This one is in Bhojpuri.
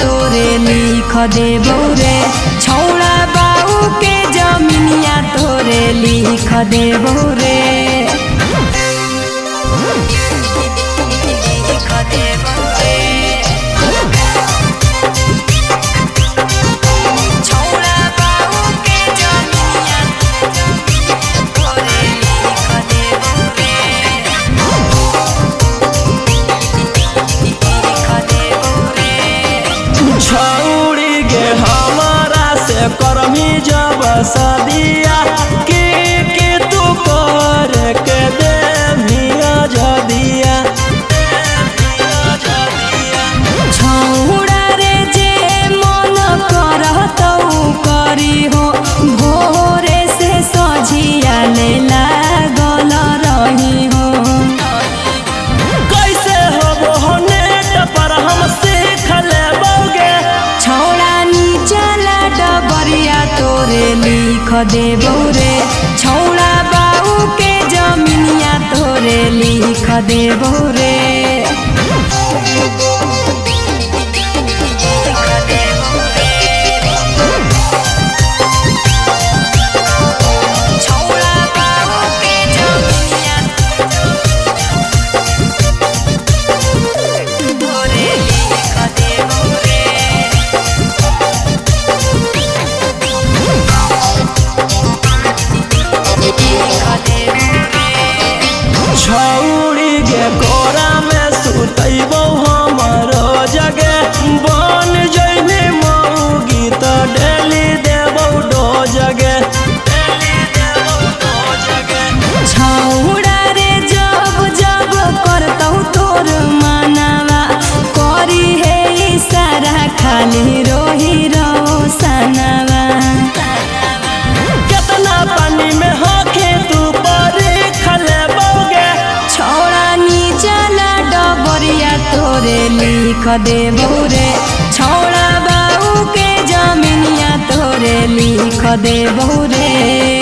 तोरे लिख देबो रे छौड़ा बाऊ के जमीनिया तोरे लिख देबो रे छौड़ी गे हमारा से करमी जब सदिया के तू कर के दे मिया जदिया छौड़ा रे जे मन करतौ करी हो भोरे से सझिया ले लागल रही हो कैसे हो नेट पर हम सीख लेबोगे छौड़ा नीचला डबरिया तोरे लिख देबो रे छौड़ा बाऊ के जमीनिया तोरे लिख देबो रे छौड़ी गे कोरा में सुतैबो हमरो जगे बन जइने मौगी त डेली देबो डो जगे छौड़ा रे जब जब करतौ तोर मानवा करी हे इशारा खाली रोही रोशनवा कितना पानी में होके तू परीख लेबोगे छौड़ा नीचला डबरिया तोरे लिख देबो रे छौड़ा बाऊ के जमीनिया तोरे लिख देबो रे।